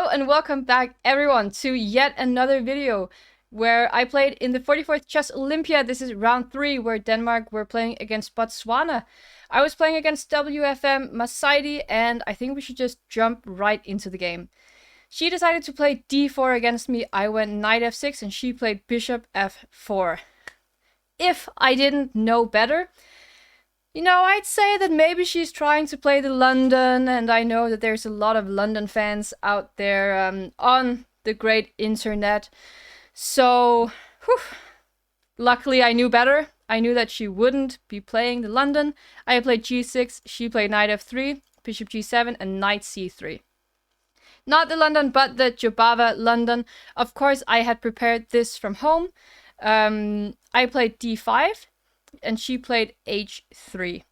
Hello and welcome back everyone to yet another video where I played in the 44th Chess Olympiad. This is round 3 where Denmark were playing against Botswana. I was playing against WFM Masaidi and I think we should just jump right into the game. She decided to play d4 against me. I went knight f6 and she played bishop f4. If I didn't know better, I'd say that maybe she's trying to play the London, and I know that there's a lot of London fans out there on the great internet. So, luckily I knew better. I knew that she wouldn't be playing the London. I played g6, she played knight f3, bishop g7, and knight c3. Not the London, but the Jobava London. Of course, I had prepared this from home. I played d5. And she played h3.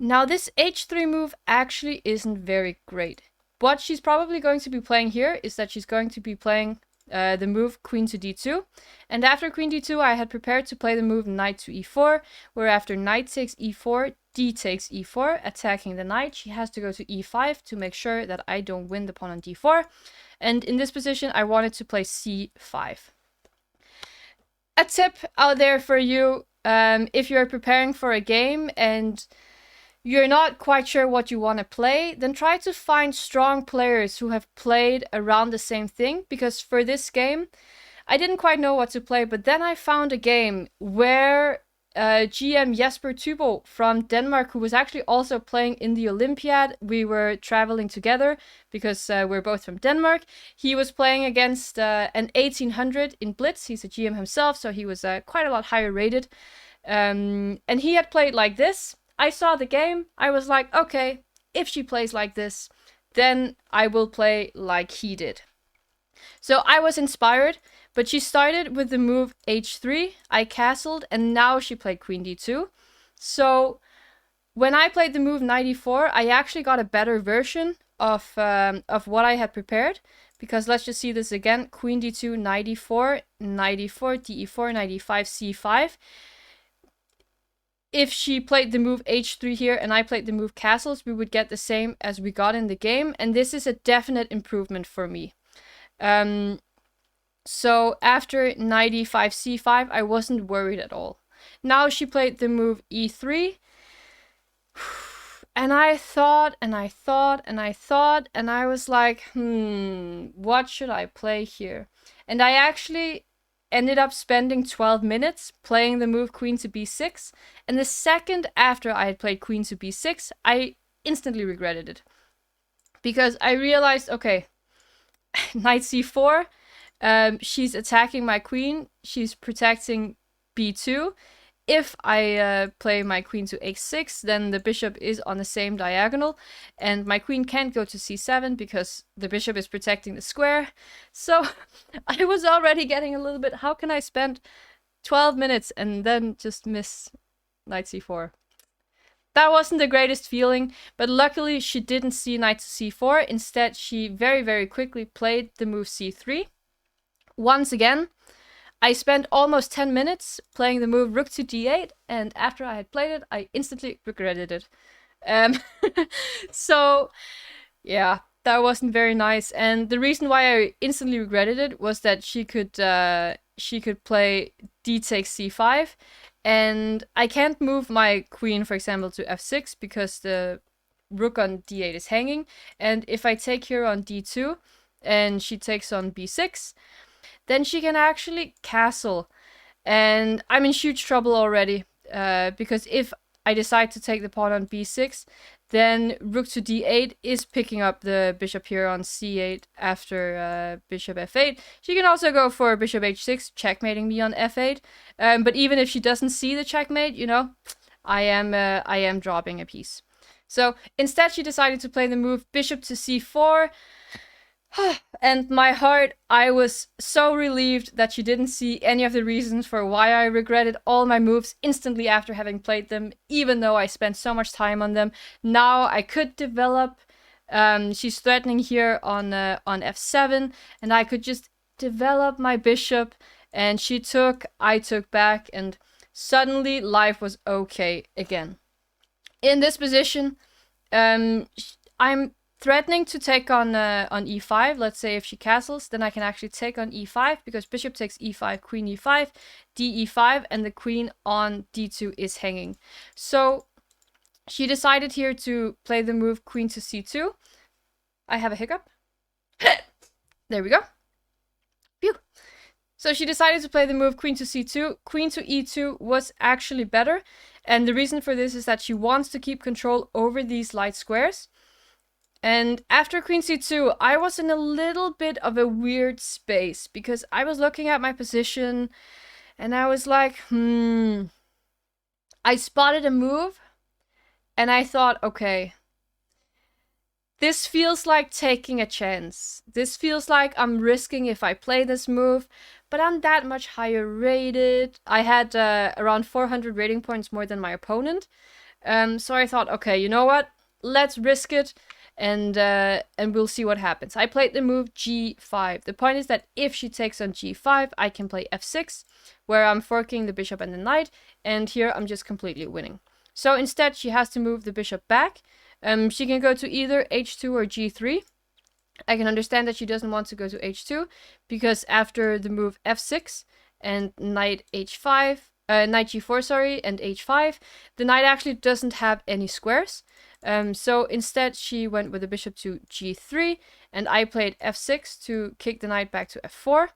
Now this h3 move actually isn't very great. What she's probably going to be playing here is that she's going to be playing the move queen to d2. And after queen d2 I had prepared to play the move knight to e4, where after knight takes e4, d takes e4, attacking the knight. She has to go to e5 to make sure that I don't win the pawn on d4. And in this position I wanted to play c5. A tip out there for you. If you're preparing for a game and you're not quite sure what you want to play, then try to find strong players who have played around the same thing. Because for this game, I didn't quite know what to play, but then I found a game where GM Jesper Tubo from Denmark, who was actually also playing in the Olympiad, we were traveling together because we're both from Denmark. He was playing against an 1800 in Blitz. He's a GM himself, so he was quite a lot higher rated. And he had played like this. I saw the game. I was like, okay, if she plays like this, then I will play like he did. So I was inspired, but she started with the move h3, I castled, and now she played queen d2. So when I played the move knight e4, I actually got a better version of what I had prepared. Because let's just see this again, queen d2, knight e4, d4, knight e5, c5. If she played the move h3 here and I played the move castles, we would get the same as we got in the game. And this is a definite improvement for me. So after knight e5, c5, I wasn't worried at all. Now she played the move e3. And I thought, and I was like, what should I play here? And I actually ended up spending 12 minutes playing the move queen to b6. And the second after I had played queen to b6, I instantly regretted it. Because I realized, okay, knight c4, she's attacking my queen, she's protecting b2. If I play my queen to h6, then the bishop is on the same diagonal, and my queen can't go to c7 because the bishop is protecting the square. So I was already getting a little bit, how can I spend 12 minutes and then just miss knight c4? That wasn't the greatest feeling, but luckily she didn't see knight to c4. Instead, she very, very quickly played the move c3. Once again, I spent almost 10 minutes playing the move rook to d8, and after I had played it, I instantly regretted it. So, yeah, that wasn't very nice. And the reason why I instantly regretted it was that she could play d takes c5, and I can't move my queen, for example, to f6 because the rook on d8 is hanging. And if I take here on d2 and she takes on b6, then she can actually castle. And I'm in huge trouble already. Because if I decide to take the pawn on b6, then rook to d8 is picking up the bishop here on c8 after bishop f8. She can also go for bishop h6, checkmating me on f8. But even if she doesn't see the checkmate, I am dropping a piece. So instead she decided to play the move bishop to c4. And my heart, I was so relieved that she didn't see any of the reasons for why I regretted all my moves instantly after having played them, even though I spent so much time on them. Now I could develop. She's threatening here on f7, and I could just develop my bishop. And she took, I took back, and suddenly life was okay again. In this position, I'm threatening to take on e5. Let's say if she castles, then I can actually take on e5 because bishop takes e5, queen e5, d e5, and the queen on d2 is hanging. So she decided here to play the move queen to c2. I have a hiccup. There we go. Phew. So she decided to play the move queen to c2. Queen to e2 was actually better. And the reason for this is that she wants to keep control over these light squares. And after queen c2, I was in a little bit of a weird space because I was looking at my position and I was like, I spotted a move and I thought, okay, this feels like taking a chance. This feels like I'm risking if I play this move, but I'm that much higher rated. I had around 400 rating points more than my opponent. So I thought, okay, you know what? Let's risk it and we'll see what happens. I played the move g5. The point is that if she takes on g5, I can play f6, where I'm forking the bishop and the knight, and here I'm just completely winning. So instead, she has to move the bishop back. She can go to either h2 or g3. I can understand that she doesn't want to go to h2 because after the move f6 and knight h5, knight g4, sorry, and h5, the knight actually doesn't have any squares. So instead she went with the bishop to g3 and I played f6 to kick the knight back to f4.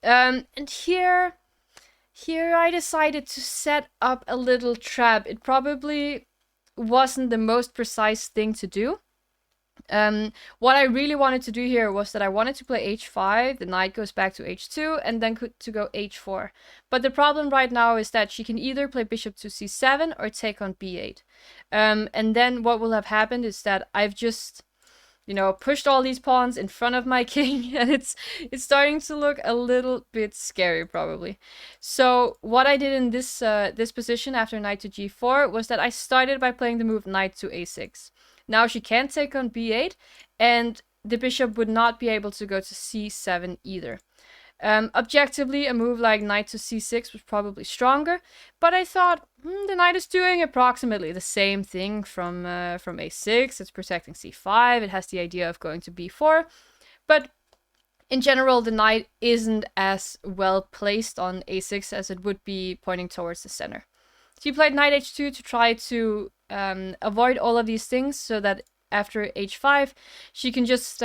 And here I decided to set up a little trap. It probably wasn't the most precise thing to do. What I really wanted to do here was that I wanted to play h5, the knight goes back to h2, and then to go h4. But the problem right now is that she can either play bishop to c7 or take on b8. And then what will have happened is that I've just, pushed all these pawns in front of my king, and it's starting to look a little bit scary, probably. So what I did in this position after knight to g4 was that I started by playing the move knight to a6. Now she can't take on b8, and the bishop would not be able to go to c7 either. Objectively, a move like knight to c6 was probably stronger, but I thought, the knight is doing approximately the same thing from a6. It's protecting c5. It has the idea of going to b4, but in general, the knight isn't as well placed on a6 as it would be pointing towards the center. She played knight h2 to try to avoid all of these things, so that after h5, she can just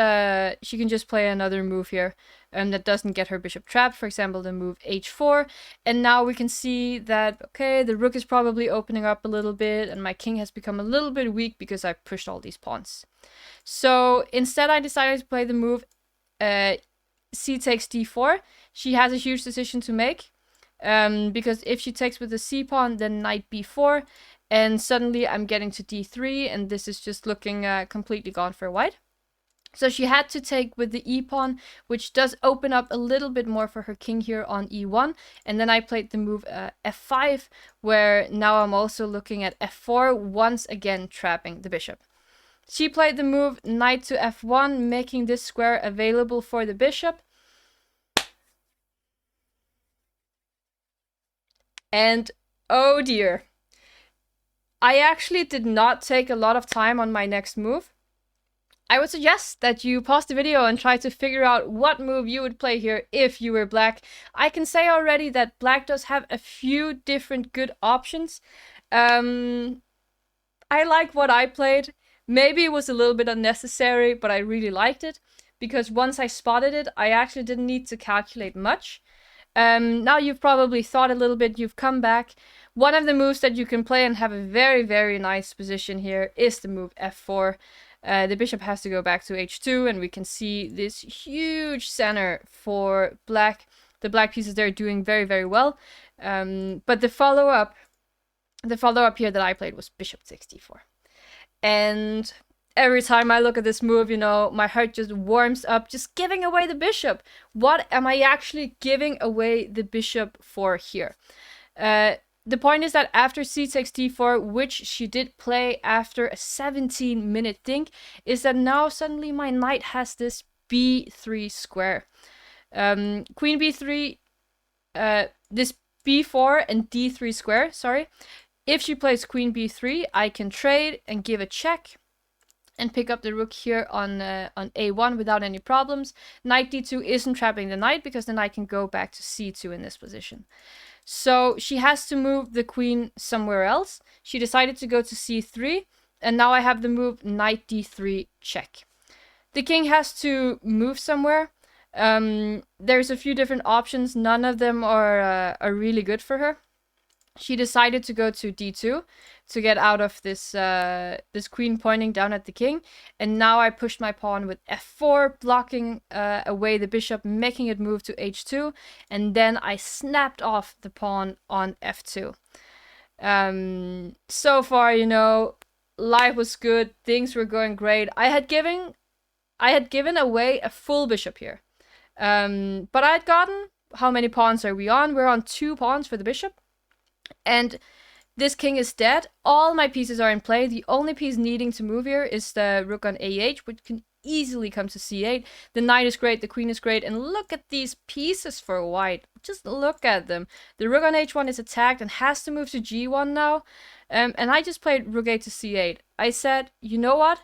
play another move here that doesn't get her bishop trapped. For example, the move h4. And now we can see that, okay, the rook is probably opening up a little bit, and my king has become a little bit weak because I pushed all these pawns. So instead, I decided to play the move c takes d4. She has a huge decision to make. Because if she takes with the c pawn, then knight b4, and suddenly I'm getting to d3, and this is just looking completely gone for white. So she had to take with the e pawn, which does open up a little bit more for her king here on e1, and then I played the move f5, where now I'm also looking at f4, once again trapping the bishop. She played the move knight to f1, making this square available for the bishop. And oh dear, I actually did not take a lot of time on my next move. I would suggest that you pause the video and try to figure out what move you would play here if you were black. I can say already that black does have a few different good options. I like what I played. Maybe it was a little bit unnecessary, but I really liked it, because once I spotted it, I actually didn't need to calculate much. Now you've probably thought a little bit, you've come back. One of the moves that you can play and have a very, very nice position here is the move f4. The bishop has to go back to h2, and we can see this huge center for black. The black pieces there are doing very, very well. But the follow-up here that I played was bishop takes d4. And every time I look at this move, my heart just warms up, just giving away the bishop. What am I actually giving away the bishop for here? The point is that after c takes d4, which she did play after a 17-minute think, is that now suddenly my knight has this b3 square. Queen b3, this b4 and d3 square, sorry. If she plays queen b3, I can trade and give a check. and pick up the rook here on a1 without any problems. Knight d2 isn't trapping the knight because the knight can go back to c2 in this position. So she has to move the queen somewhere else. She decided to go to c3, and now I have the move knight d3 check. The king has to move somewhere. There's a few different options. None of them are really good for her. She decided to go to d2 to get out of this this queen pointing down at the king. And now I pushed my pawn with f4, blocking away the bishop, making it move to h2. And then I snapped off the pawn on f2. So far, you know, life was good. Things were going great. I had given away a full bishop here. But I had gotten... How many pawns are we on? We're on 2 pawns for the bishop. And this king is dead. All my pieces are in play. The only piece needing to move here is the rook on ah, which can easily come to c8. The knight is great, the queen is great. And look at these pieces for white. Just look at them. The rook on h1 is attacked and has to move to g1 now. And I just played rook a to c8. I said, you know what?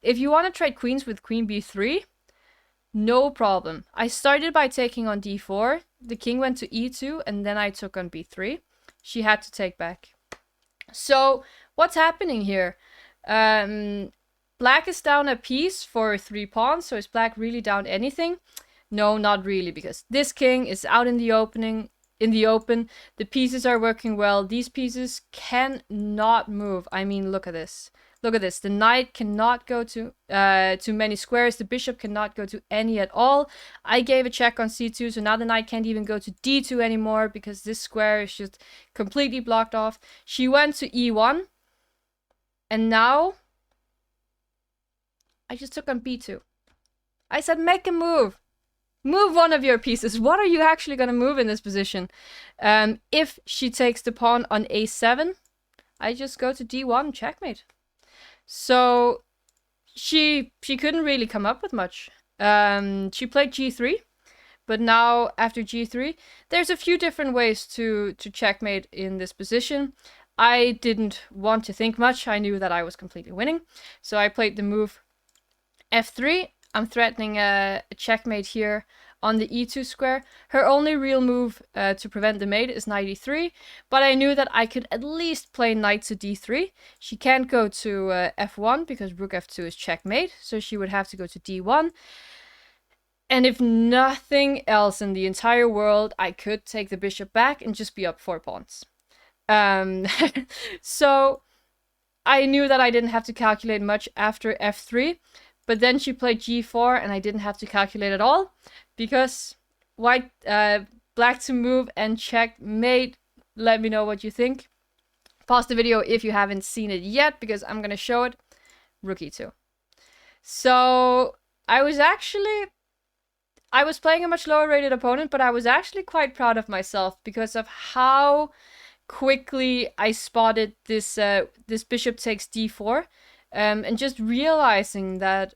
If you want to trade queens with queen b3, no problem. I started by taking on d4. The king went to e2, and then I took on b3. She had to take back. So what's happening here? Black is down a piece for 3 pawns. So is black really down anything? No, not really, because this king is out in the open. The pieces are working well. These pieces cannot move. I mean, look at this. Look at this. The knight cannot go to many squares. The bishop cannot go to any at all. I gave a check on c2, so now the knight can't even go to d2 anymore because this square is just completely blocked off. She went to e1. And now I just took on b2. I said, make a move. Move one of your pieces. What are you actually going to move in this position? If she takes the pawn on a7, I just go to d1, checkmate. So she couldn't really come up with much. She played g3, but now after g3, there's a few different ways to checkmate in this position. I didn't want to think much. I knew that I was completely winning. So I played the move f3. I'm threatening a checkmate here on the e2 square. Her only real move to prevent the mate is knight e3, but I knew that I could at least play knight to d3. She can't go to f1 because rook f2 is checkmate, so she would have to go to d1. And if nothing else in the entire world, I could take the bishop back and just be up 4 pawns. So I knew that I didn't have to calculate much after f3. But then she played g4, and I didn't have to calculate at all, because black to move and checkmate. Let me know what you think. Pause the video if you haven't seen it yet, because I'm going to show it. Rook e2. So I was playing a much lower rated opponent, but I was actually quite proud of myself because of how quickly I spotted this this bishop takes d4. And just realizing that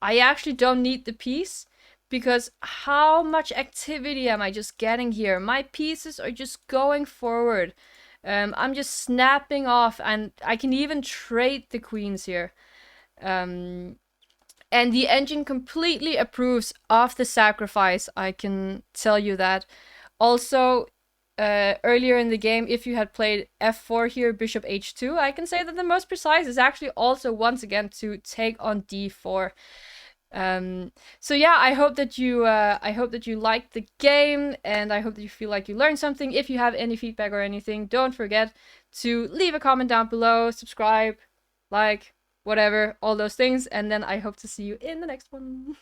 I actually don't need the piece, because how much activity am I just getting here? My pieces are just going forward. I'm just snapping off, and I can even trade the queens here. And the engine completely approves of the sacrifice, I can tell you that. Also, earlier in the game, if you had played f4 here, bishop h2, I can say that the most precise is actually also once again to take on d4. So yeah, I hope that you liked the game, and I hope that you feel like you learned something. If you have any feedback or anything, don't forget to leave a comment down below, subscribe, like, whatever, all those things, and then I hope to see you in the next one.